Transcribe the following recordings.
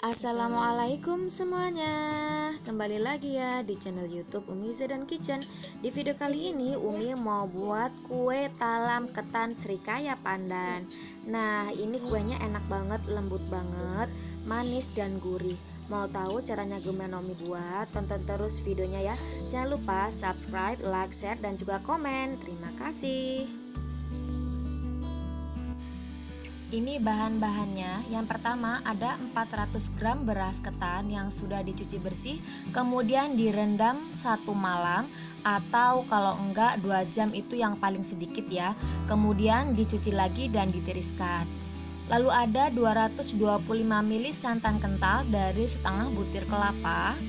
Assalamualaikum semuanya. Kembali lagi ya di channel YouTube Umi Zadan Kitchen. Di video kali ini Umi mau buat kue talam ketan Srikaya pandan. Nah, ini kuenya enak banget, lembut banget, manis dan gurih. Mau tahu caranya gimana Umi buat? Tonton terus videonya ya. Jangan lupa subscribe, like, share dan juga komen. Terima kasih. Ini bahan-bahannya. Yang pertama ada 400 gram beras ketan yang sudah dicuci bersih, kemudian direndam 1 malam atau kalau enggak 2 jam itu yang paling sedikit ya. Kemudian dicuci lagi dan ditiriskan. Lalu ada 225 ml santan kental dari setengah butir kelapa,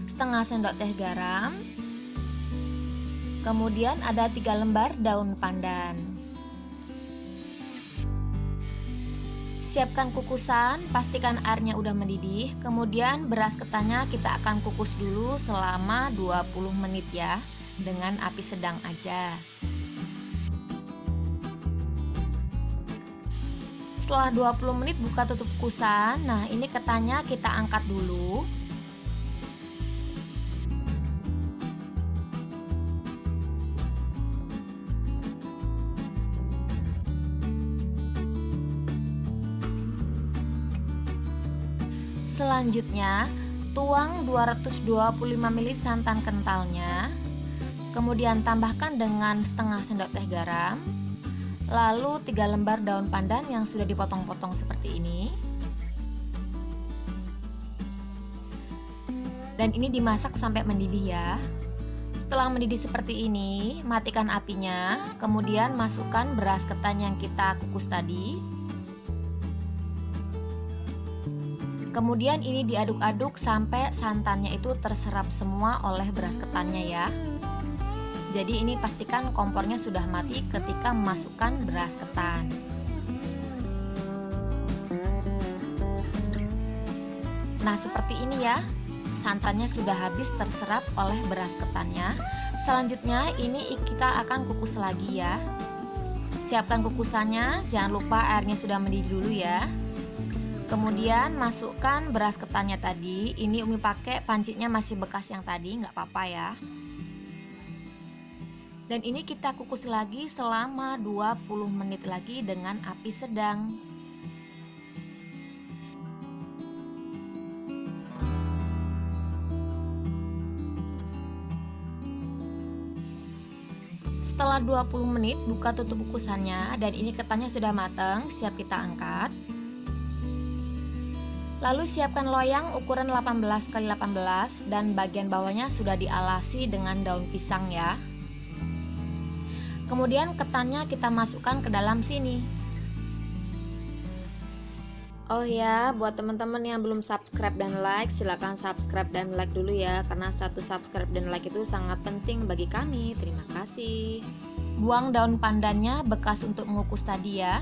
setengah sendok teh garam. Kemudian ada 3 lembar daun pandan. Siapkan kukusan, pastikan airnya udah mendidih. Kemudian beras ketannya kita akan kukus dulu selama 20 menit ya, dengan api sedang aja. Setelah 20 menit buka tutup kukusan. Nah, ini ketannya kita angkat dulu. Selanjutnya, tuang 225 ml santan kentalnya. Kemudian tambahkan dengan setengah sendok teh garam. Lalu 3 lembar daun pandan yang sudah dipotong-potong seperti ini. Dan ini dimasak sampai mendidih ya. Setelah mendidih seperti ini, matikan apinya. Kemudian masukkan beras ketan yang kita kukus tadi. Kemudian ini diaduk-aduk sampai santannya itu terserap semua oleh beras ketannya ya. Jadi ini pastikan kompornya sudah mati ketika memasukkan beras ketan. Nah, seperti ini ya. Santannya sudah habis terserap oleh beras ketannya. Selanjutnya ini kita akan kukus lagi ya. Siapkan kukusannya, jangan lupa airnya sudah mendidih dulu ya. Kemudian masukkan beras ketannya tadi. Ini Umi pakai pancinya masih bekas yang tadi, nggak apa-apa ya. Dan ini kita kukus lagi selama 20 menit lagi dengan api sedang. Setelah 20 menit buka tutup kukusannya dan ini ketannya sudah matang, siap kita angkat. Lalu siapkan loyang ukuran 18 x 18 dan bagian bawahnya sudah dialasi dengan daun pisang ya. Kemudian ketannya kita masukkan ke dalam sini. Oh ya, buat teman-teman yang belum subscribe dan like, silahkan subscribe dan like dulu ya, karena satu subscribe dan like itu sangat penting bagi kami. Terima kasih. Buang daun pandannya bekas untuk mengukus tadi ya.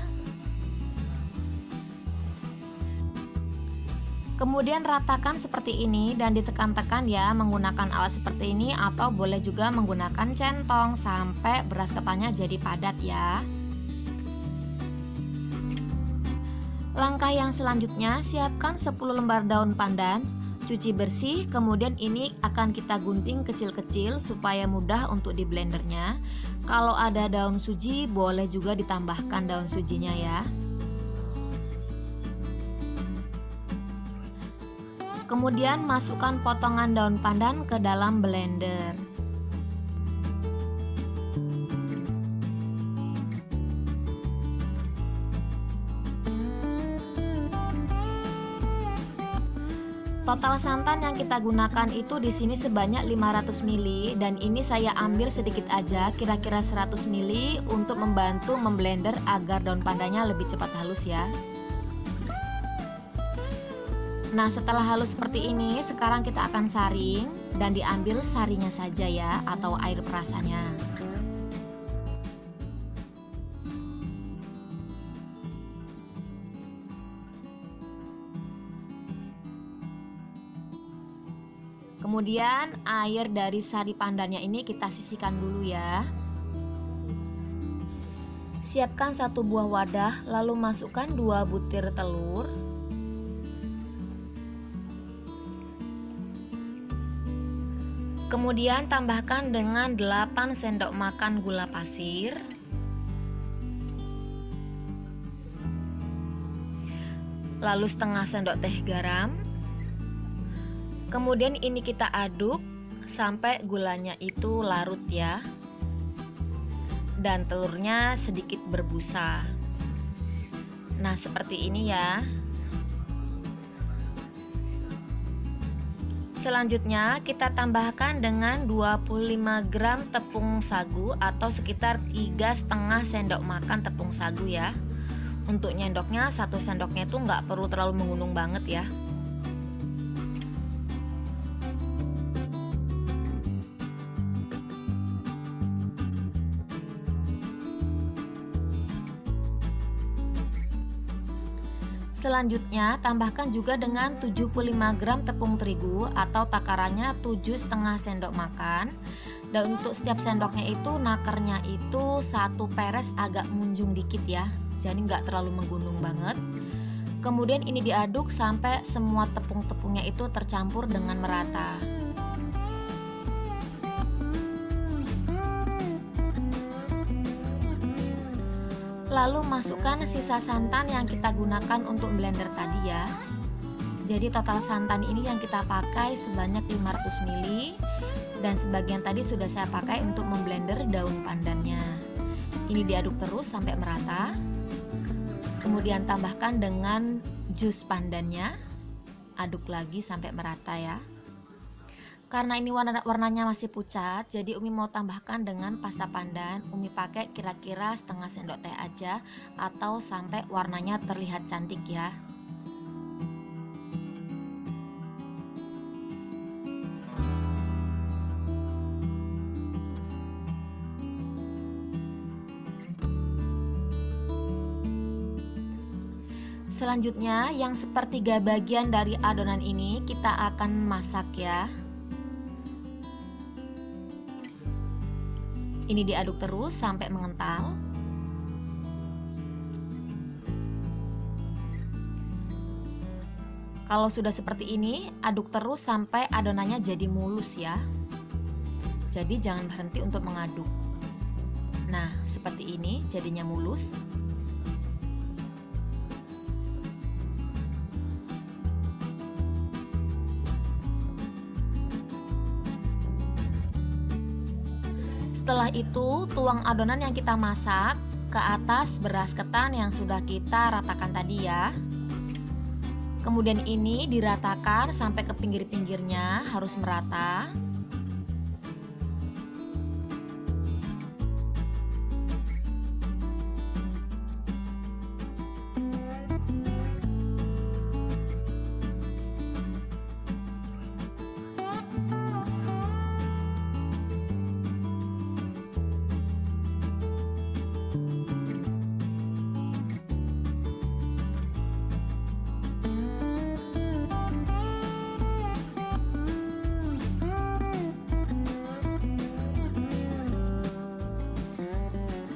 Kemudian ratakan seperti ini dan ditekan-tekan ya menggunakan alat seperti ini atau boleh juga menggunakan centong sampai beras ketannya jadi padat ya. Langkah yang selanjutnya, siapkan 10 lembar daun pandan, cuci bersih, kemudian ini akan kita gunting kecil-kecil supaya mudah untuk di blendernya. Kalau ada daun suji boleh juga ditambahkan daun sujinya ya. Kemudian masukkan potongan daun pandan ke dalam blender. Total santan yang kita gunakan itu di sini sebanyak 500 ml dan ini saya ambil sedikit aja, kira-kira 100 ml untuk membantu memblender agar daun pandannya lebih cepat halus ya. Nah, setelah halus seperti ini, sekarang kita akan saring dan diambil sarinya saja ya, atau air perasannya. Kemudian air dari sari pandannya ini kita sisihkan dulu ya. Siapkan 1 buah wadah, lalu masukkan 2 butir telur. Kemudian tambahkan dengan 8 sendok makan gula pasir. Lalu setengah sendok teh garam. Kemudian ini kita aduk sampai gulanya itu larut ya. Dan telurnya sedikit berbusa. Nah, seperti ini ya. Selanjutnya kita tambahkan dengan 25 gram tepung sagu atau sekitar 3,5 sendok makan tepung sagu ya. Untuk nyendoknya 1 sendoknya itu nggak perlu terlalu menggunung banget ya. Selanjutnya tambahkan juga dengan 75 gram tepung terigu atau takarannya 7,5 sendok makan. Dan untuk setiap sendoknya itu nakernya itu 1 peres agak munjung dikit ya. Jadi nggak terlalu menggunung banget. Kemudian ini diaduk sampai semua tepung-tepungnya itu tercampur dengan merata. Lalu masukkan sisa santan yang kita gunakan untuk blender tadi ya. Jadi total santan ini yang kita pakai sebanyak 500 ml dan sebagian tadi sudah saya pakai untuk memblender daun pandannya. Ini diaduk terus sampai merata. Kemudian tambahkan dengan jus pandannya. Aduk lagi sampai merata ya. Karena ini warnanya masih pucat, jadi Umi mau tambahkan dengan pasta pandan. Umi pakai kira-kira setengah sendok teh aja atau sampai warnanya terlihat cantik ya. Selanjutnya yang sepertiga bagian dari adonan ini kita akan masak ya. Ini diaduk terus sampai mengental. Kalau sudah seperti ini, aduk terus sampai adonannya jadi mulus ya. Jadi jangan berhenti untuk mengaduk. Nah, seperti ini jadinya mulus. Setelah itu, tuang adonan yang kita masak ke atas beras ketan yang sudah kita ratakan tadi ya. Kemudian ini diratakan sampai ke pinggir-pinggirnya, harus merata.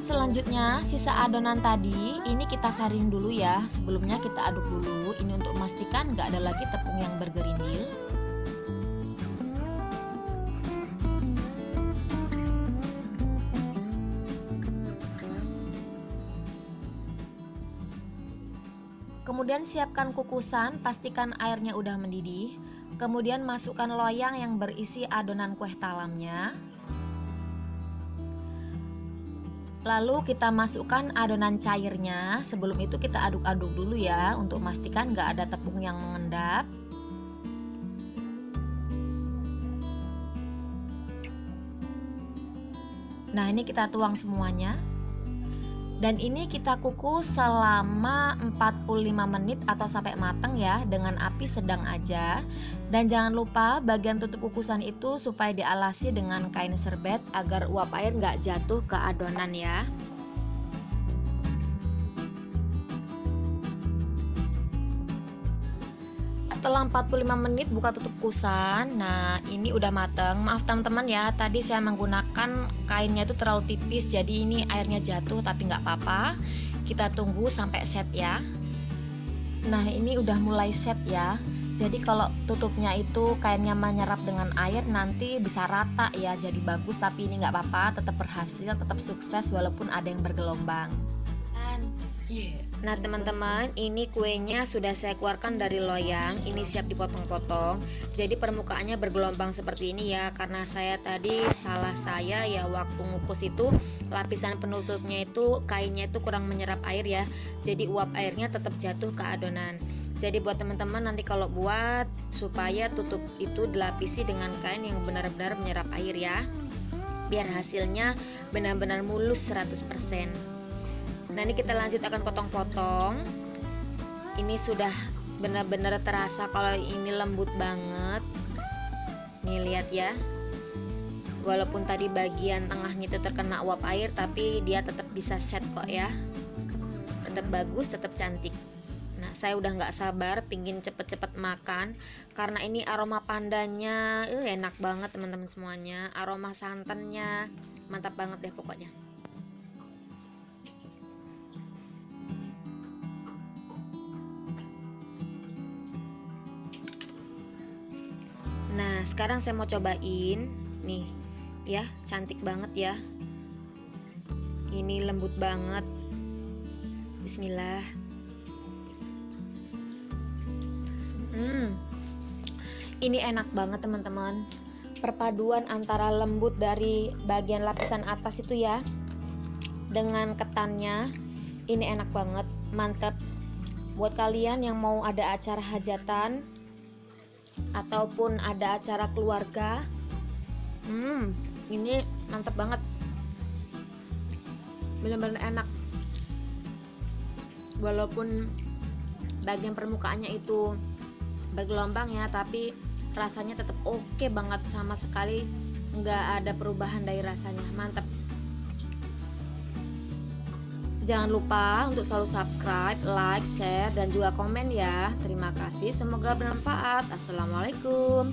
Selanjutnya sisa adonan tadi ini kita saring dulu ya. Sebelumnya kita aduk dulu. Ini untuk memastikan nggak ada lagi tepung yang bergerindil. Kemudian siapkan kukusan, pastikan airnya udah mendidih. Kemudian masukkan loyang yang berisi adonan kue talamnya. Lalu kita masukkan adonan cairnya. Sebelum itu kita aduk-aduk dulu ya, untuk memastikan nggak ada tepung yang mengendap. Nah, ini kita tuang semuanya. Dan ini kita kukus selama 45 menit atau sampai matang ya, dengan api sedang aja. Dan jangan lupa bagian tutup kukusan itu supaya dialasi dengan kain serbet agar uap air nggak jatuh ke adonan ya. Setelah 45 menit buka tutup kukusan. Nah, ini udah mateng. Maaf teman-teman ya, tadi saya menggunakan kainnya itu terlalu tipis, jadi ini airnya jatuh, tapi nggak apa-apa. Kita tunggu sampai set ya. Nah, ini udah mulai set ya. Jadi kalau tutupnya itu kainnya menyerap dengan air nanti bisa rata ya, jadi bagus. Tapi ini nggak apa-apa, tetap berhasil, tetap sukses walaupun ada yang bergelombang. Nah teman-teman, ini kuenya sudah saya keluarkan dari loyang, ini siap dipotong-potong. Jadi permukaannya bergelombang seperti ini ya, karena saya tadi salah saya ya, waktu ngukus itu lapisan penutupnya itu kainnya itu kurang menyerap air ya. Jadi uap airnya tetap jatuh ke adonan. Jadi buat teman-teman nanti kalau buat, supaya tutup itu dilapisi dengan kain yang benar-benar menyerap air ya, biar hasilnya benar-benar mulus 100%. Nah ini kita lanjut akan potong-potong. Ini sudah benar-benar terasa kalau ini lembut banget. Nih lihat ya, walaupun tadi bagian tengahnya itu terkena uap air, tapi dia tetap bisa set kok ya, tetap bagus, tetap cantik. Nah saya udah nggak sabar pingin cepet-cepet makan, karena ini aroma pandannya enak banget teman-teman semuanya. Aroma santannya mantap banget deh pokoknya. Nah sekarang saya mau cobain nih ya, cantik banget ya, ini lembut banget. Bismillah. Ini enak banget teman-teman, perpaduan antara lembut dari bagian lapisan atas itu ya dengan ketannya, ini enak banget, mantep. Buat kalian yang mau ada acara hajatan ataupun ada acara keluarga, ini mantap banget, bener-bener enak. Walaupun bagian permukaannya itu bergelombang ya, tapi rasanya tetap oke banget, sama sekali nggak ada perubahan dari rasanya, mantap. Jangan lupa untuk selalu subscribe, like, share, dan juga komen ya. Terima kasih, semoga bermanfaat. Assalamualaikum.